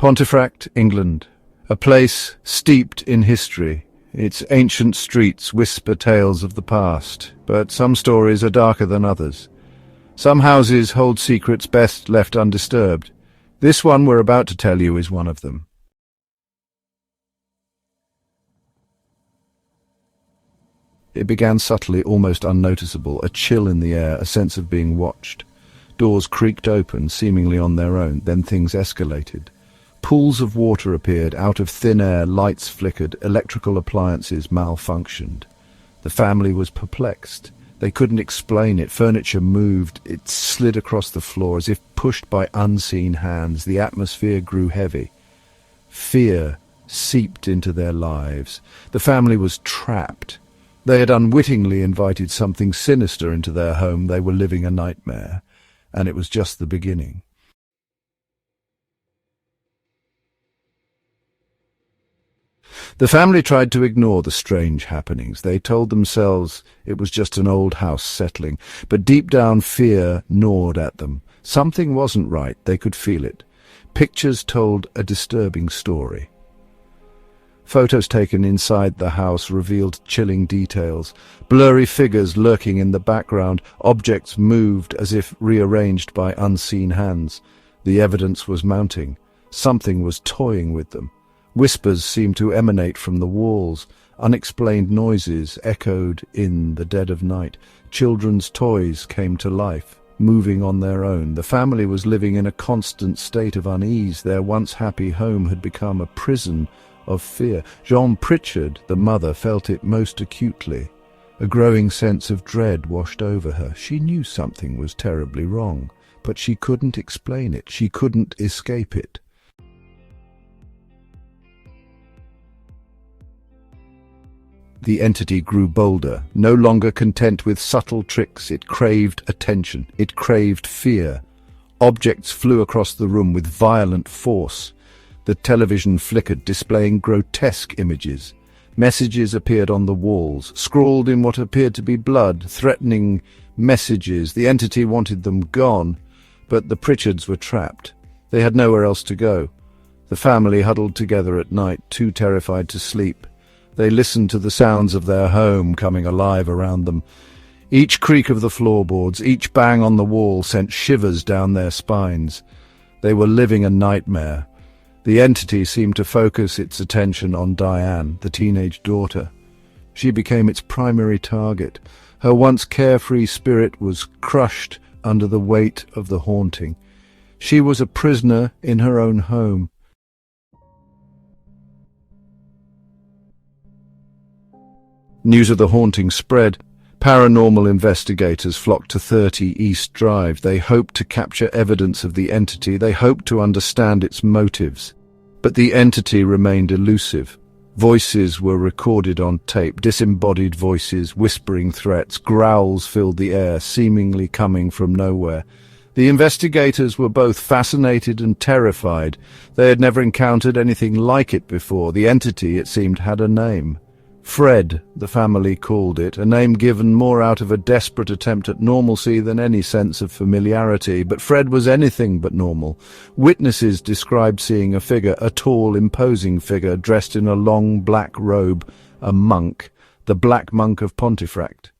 Pontefract, England, a place steeped in history. Its ancient streets whisper tales of the past, but some stories are darker than others. Some houses hold secrets best left undisturbed. This one we're about to tell you is one of them. It began subtly, almost unnoticeable, a chill in the air, a sense of being watched. Doors creaked open, seemingly on their own, then things escalated. Pools of water appeared, out of thin air, lights flickered, electrical appliances malfunctioned. The family was perplexed. They couldn't explain it. Furniture moved, it slid across the floor as if pushed by unseen hands. The atmosphere grew heavy. Fear seeped into their lives. The family was trapped. They had unwittingly invited something sinister into their home. They were living a nightmare, and it was just the beginning. The family tried to ignore the strange happenings. They told themselves it was just an old house settling, but deep down fear gnawed at them. Something wasn't right. They could feel it. Pictures told a disturbing story. Photos taken inside the house revealed chilling details. Blurry figures lurking in the background. Objects moved as if rearranged by unseen hands. The evidence was mounting. Something was toying with them. Whispers seemed to emanate from the walls. Unexplained noises echoed in the dead of night. Children's toys came to life, moving on their own. The family was living in a constant state of unease. Their once happy home had become a prison of fear. Pritchard, the mother, felt it most acutely. A growing sense of dread washed over her. She knew something was terribly wrong, but she couldn't explain it. She couldn't escape it. The entity grew bolder. No longer content with subtle tricks, it craved attention. It craved fear. Objects flew across the room with violent force. The television flickered, displaying grotesque images. Messages appeared on the walls, scrawled in what appeared to be blood, threatening messages. The entity wanted them gone, but the Pritchards were trapped. They had nowhere else to go. The family huddled together at night, too terrified to sleep. They listened to the sounds of their home coming alive around them. Each creak of the floorboards, each bang on the wall sent shivers down their spines. They were living a nightmare. The entity seemed to focus its attention on Diane, the teenage daughter. She became its primary target. Her once carefree spirit was crushed under the weight of the haunting. She was a prisoner in her own home. News of the haunting spread. Paranormal investigators flocked to 30 East Drive. They hoped to capture evidence of the entity. They hoped to understand its motives. But the entity remained elusive. Voices were recorded on tape, disembodied voices, whispering threats. Growls filled the air, seemingly coming from nowhere. The investigators were both fascinated and terrified. They had never encountered anything like it before. The entity, it seemed, had a name. Fred, the family called it, a name given more out of a desperate attempt at normalcy than any sense of familiarity. But Fred was anything but normal. Witnesses described seeing a figure, a tall, imposing figure, dressed in a long black robe, a monk, the Black Monk of Pontefract.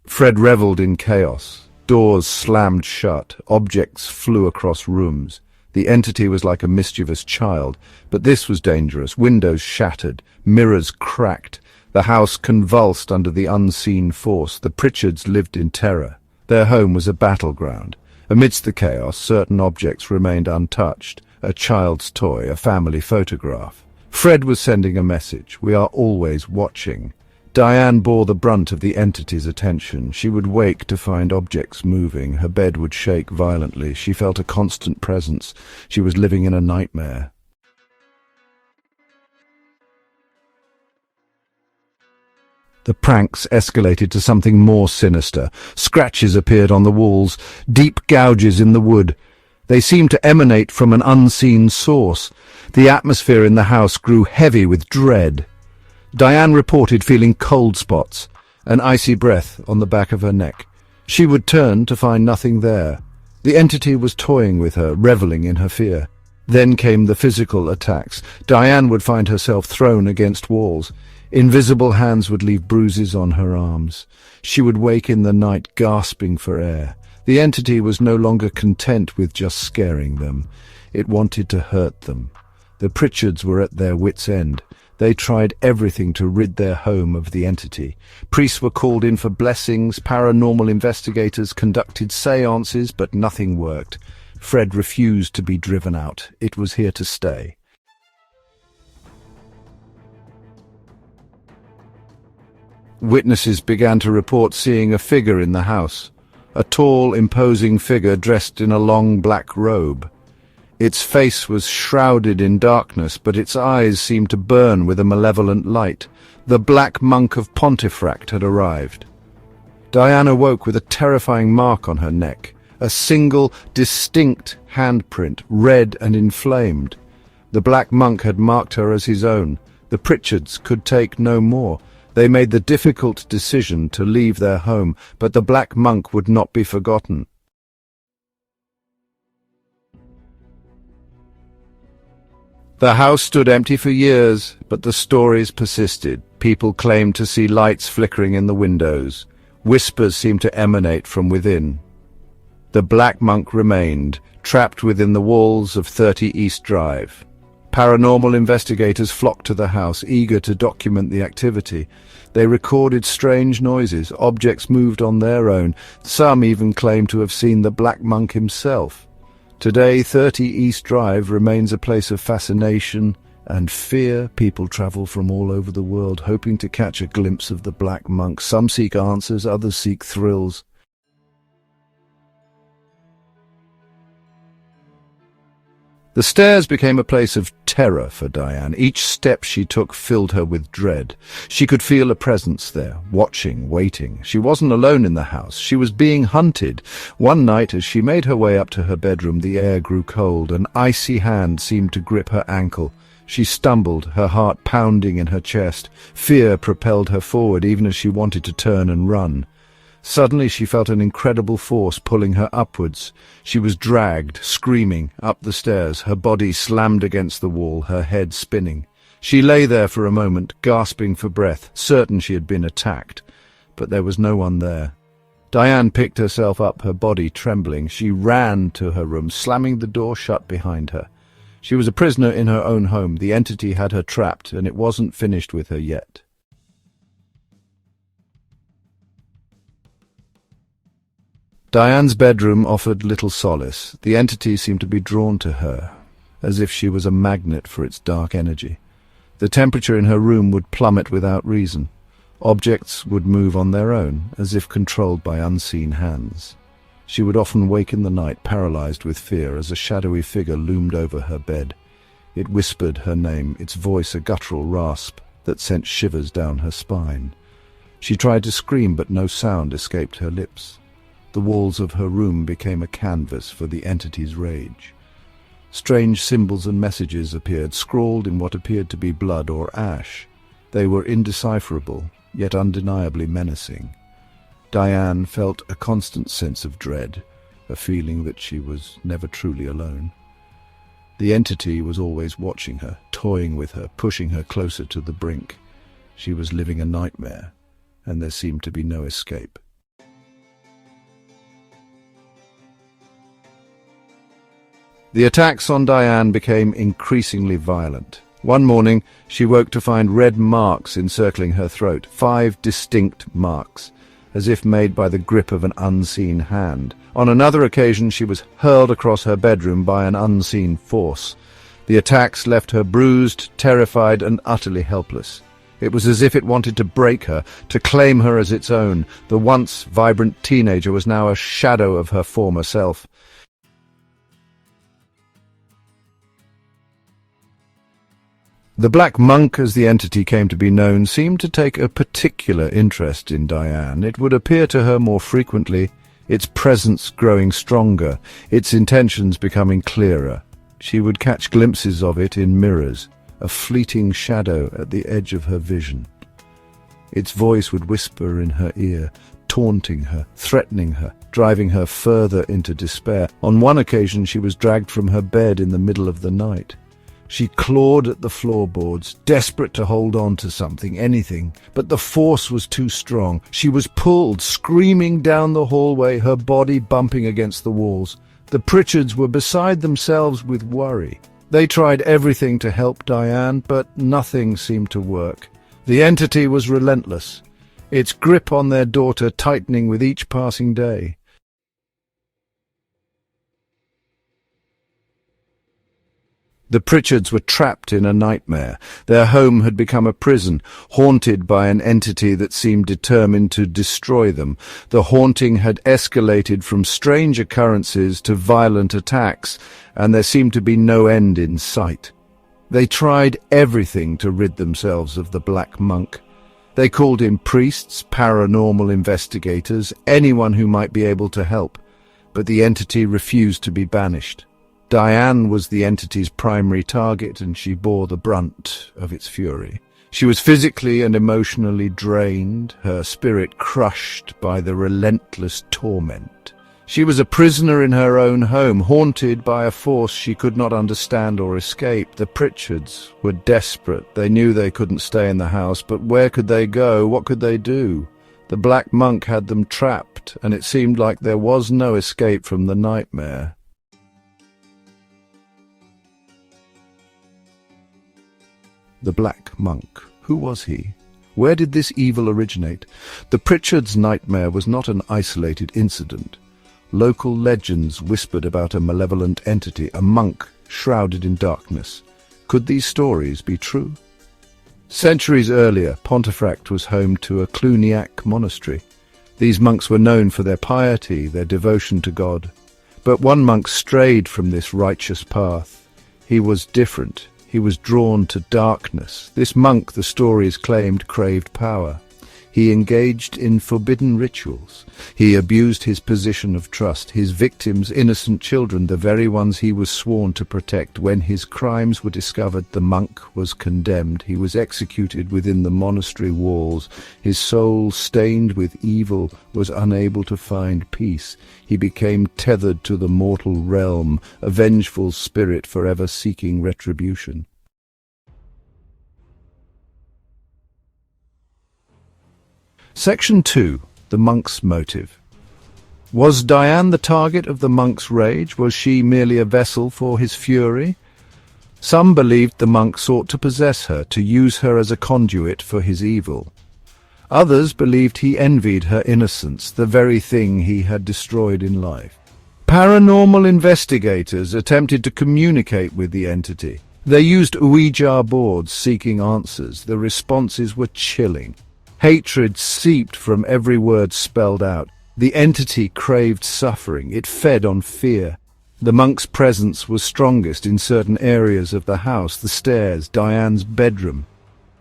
Fred revelled in chaos. Doors slammed shut, objects flew across rooms. The entity was like a mischievous child, but this was dangerous. Windows shattered, mirrors cracked. The house convulsed under the unseen force. The Pritchards lived in terror. Their home was a battleground. Amidst the chaos, certain objects remained untouched. A child's toy, a family photograph. Fred was sending a message. We are always watching. Diane bore the brunt of the entity's attention. She would wake to find objects moving. Her bed would shake violently. She felt a constant presence. She was living in a nightmare. The pranks escalated to something more sinister. Scratches appeared on the walls, deep gouges in the wood. They seemed to emanate from an unseen source. The atmosphere in the house grew heavy with dread. Diane reported feeling cold spots, an icy breath on the back of her neck. She would turn to find nothing there. The entity was toying with her, reveling in her fear. Then came the physical attacks. Diane would find herself thrown against walls. Invisible hands would leave bruises on her arms. She would wake in the night gasping for air. The entity was no longer content with just scaring them. It wanted to hurt them. The Pritchards were at their wits' end. They tried everything to rid their home of the entity. Priests were called in for blessings, paranormal investigators conducted seances, but nothing worked. Fred refused to be driven out. It was here to stay. Witnesses began to report seeing a figure in the house. A tall, imposing figure dressed in a long black robe. Its face was shrouded in darkness, but its eyes seemed to burn with a malevolent light. The Black Monk of Pontefract had arrived. Diane awoke with a terrifying mark on her neck, a single, distinct handprint, red and inflamed. The Black Monk had marked her as his own. The Pritchards could take no more. They made the difficult decision to leave their home, but the Black Monk would not be forgotten. The house stood empty for years, but the stories persisted. People claimed to see lights flickering in the windows. Whispers seemed to emanate from within. The Black Monk remained, trapped within the walls of 30 East Drive. Paranormal investigators flocked to the house, eager to document the activity. They recorded strange noises. Objects moved on their own. Some even claimed to have seen the Black Monk himself. Today, 30 East Drive remains a place of fascination and fear. People travel from all over the world, hoping to catch a glimpse of the Black Monk. Some seek answers, others seek thrills. The stairs became a place of terror for Diane. Each step she took filled her with dread. She could feel a presence there, watching, waiting. She wasn't alone in the house. She was being hunted. One night, as she made her way up to her bedroom, the air grew cold. An icy hand seemed to grip her ankle. She stumbled, her heart pounding in her chest. Fear propelled her forward, even as she wanted to turn and run. Suddenly she felt an incredible force pulling her upwards. She was dragged, screaming, up the stairs, her body slammed against the wall, her head spinning. She lay there for a moment, gasping for breath, certain she had been attacked. But there was no one there. Diane picked herself up, her body trembling. She ran to her room, slamming the door shut behind her. She was a prisoner in her own home. The entity had her trapped, and it wasn't finished with her yet. Diane's bedroom offered little solace. The entity seemed to be drawn to her, as if she was a magnet for its dark energy. The temperature in her room would plummet without reason. Objects would move on their own, as if controlled by unseen hands. She would often wake in the night, paralyzed with fear, as a shadowy figure loomed over her bed. It whispered her name, its voice a guttural rasp that sent shivers down her spine. She tried to scream, but no sound escaped her lips. The walls of her room became a canvas for the entity's rage. Strange symbols and messages appeared, scrawled in what appeared to be blood or ash. They were indecipherable, yet undeniably menacing. Diane felt a constant sense of dread, a feeling that she was never truly alone. The entity was always watching her, toying with her, pushing her closer to the brink. She was living a nightmare, and there seemed to be no escape. The attacks on Diane became increasingly violent. One morning, she woke to find red marks encircling her throat, 5 distinct marks, as if made by the grip of an unseen hand. On another occasion, she was hurled across her bedroom by an unseen force. The attacks left her bruised, terrified, and utterly helpless. It was as if it wanted to break her, to claim her as its own. The once vibrant teenager was now a shadow of her former self. The Black Monk, as the entity came to be known, seemed to take a particular interest in Diane. It would appear to her more frequently, its presence growing stronger, its intentions becoming clearer. She would catch glimpses of it in mirrors, a fleeting shadow at the edge of her vision. Its voice would whisper in her ear, taunting her, threatening her, driving her further into despair. On one occasion, she was dragged from her bed in the middle of the night. She clawed at the floorboards, desperate to hold on to something, anything, but the force was too strong. She was pulled, screaming down the hallway, her body bumping against the walls. The Pritchards were beside themselves with worry. They tried everything to help Diane, but nothing seemed to work. The entity was relentless, its grip on their daughter tightening with each passing day. The Pritchards were trapped in a nightmare. Their home had become a prison, haunted by an entity that seemed determined to destroy them. The haunting had escalated from strange occurrences to violent attacks, and there seemed to be no end in sight. They tried everything to rid themselves of the Black Monk. They called in priests, paranormal investigators, anyone who might be able to help, but the entity refused to be banished. Diane was the entity's primary target, and she bore the brunt of its fury. She was physically and emotionally drained, her spirit crushed by the relentless torment. She was a prisoner in her own home, haunted by a force she could not understand or escape. The Pritchards were desperate. They knew they couldn't stay in the house, but where could they go? What could they do? The Black Monk had them trapped, and it seemed like there was no escape from the nightmare. The Black Monk. Who was he? Where did this evil originate? The Pritchards' nightmare was not an isolated incident. Local legends whispered about a malevolent entity, a monk shrouded in darkness. Could these stories be true? Centuries earlier, Pontefract was home to a Cluniac monastery. These monks were known for their piety, their devotion to God. But one monk strayed from this righteous path. He was different. He was drawn to darkness. This monk, the stories claimed, craved power. He engaged in forbidden rituals. He abused his position of trust. His victims, innocent children, the very ones he was sworn to protect. When his crimes were discovered, the monk was condemned. He was executed within the monastery walls. His soul, stained with evil, was unable to find peace. He became tethered to the mortal realm, a vengeful spirit forever seeking retribution. Section 2. The Monk's Motive. Was Diane the target of the monk's rage? Was she merely a vessel for his fury? Some believed the monk sought to possess her, to use her as a conduit for his evil. Others believed he envied her innocence, the very thing he had destroyed in life. Paranormal investigators attempted to communicate with the entity. They used Ouija boards seeking answers. The responses were chilling. Hatred seeped from every word spelled out. The entity craved suffering. It fed on fear. The monk's presence was strongest in certain areas of the house, the stairs, Diane's bedroom.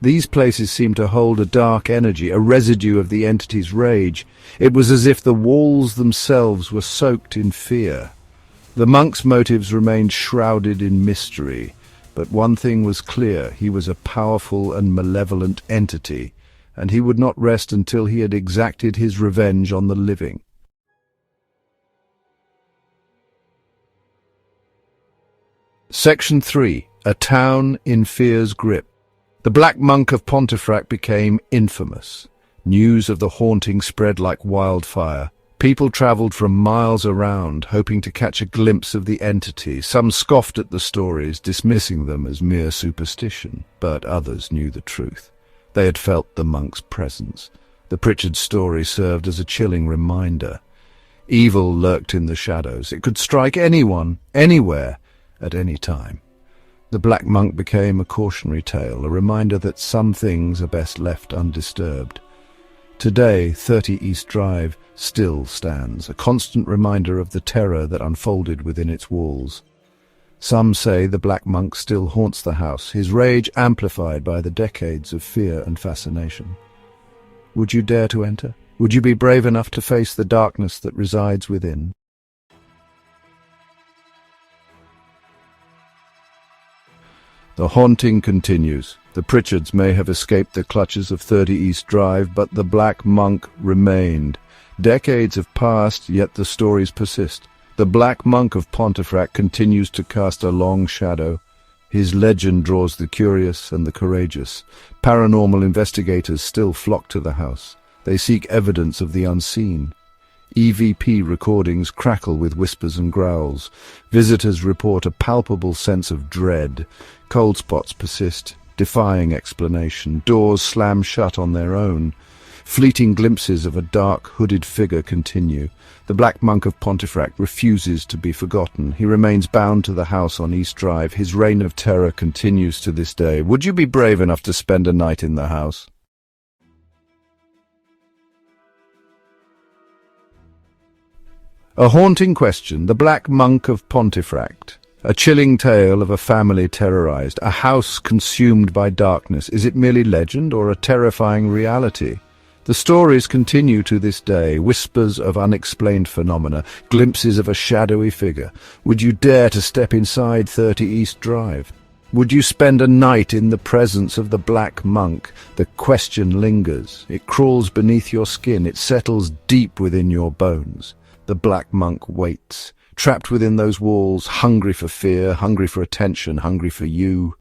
These places seemed to hold a dark energy, a residue of the entity's rage. It was as if the walls themselves were soaked in fear. The monk's motives remained shrouded in mystery, but one thing was clear: he was a powerful and malevolent entity, and he would not rest until he had exacted his revenge on the living. Section 3. A Town in Fear's Grip. The Black Monk of Pontefract became infamous. News of the haunting spread like wildfire. People travelled from miles around, hoping to catch a glimpse of the entity. Some scoffed at the stories, dismissing them as mere superstition, but others knew the truth. They had felt the monk's presence. The Pritchard story served as a chilling reminder. Evil lurked in the shadows. It could strike anyone, anywhere, at any time. The Black Monk became a cautionary tale, a reminder that some things are best left undisturbed. Today, 30 East Drive still stands, a constant reminder of the terror that unfolded within its walls. Some say the Black Monk still haunts the house, his rage amplified by the decades of fear and fascination. Would you dare to enter? Would you be brave enough to face the darkness that resides within? The haunting continues. The Pritchards may have escaped the clutches of 30 East Drive, but the Black Monk remained. Decades have passed, yet the stories persist. The Black Monk of Pontefract continues to cast a long shadow. His legend draws the curious and the courageous. Paranormal investigators still flock to the house. They seek evidence of the unseen. EVP recordings crackle with whispers and growls. Visitors report a palpable sense of dread. Cold spots persist, defying explanation. Doors slam shut on their own. Fleeting glimpses of a dark, hooded figure continue. The Black Monk of Pontefract refuses to be forgotten. He remains bound to the house on East Drive. His reign of terror continues to this day. Would you be brave enough to spend a night in the house? A haunting question, the Black Monk of Pontefract. A chilling tale of a family terrorized, a house consumed by darkness. Is it merely legend or a terrifying reality? The stories continue to this day, whispers of unexplained phenomena, glimpses of a shadowy figure. Would you dare to step inside 30 East Drive? Would you spend a night in the presence of the Black Monk? The question lingers. It crawls beneath your skin. It settles deep within your bones. The Black Monk waits, trapped within those walls, hungry for fear, hungry for attention, hungry for you.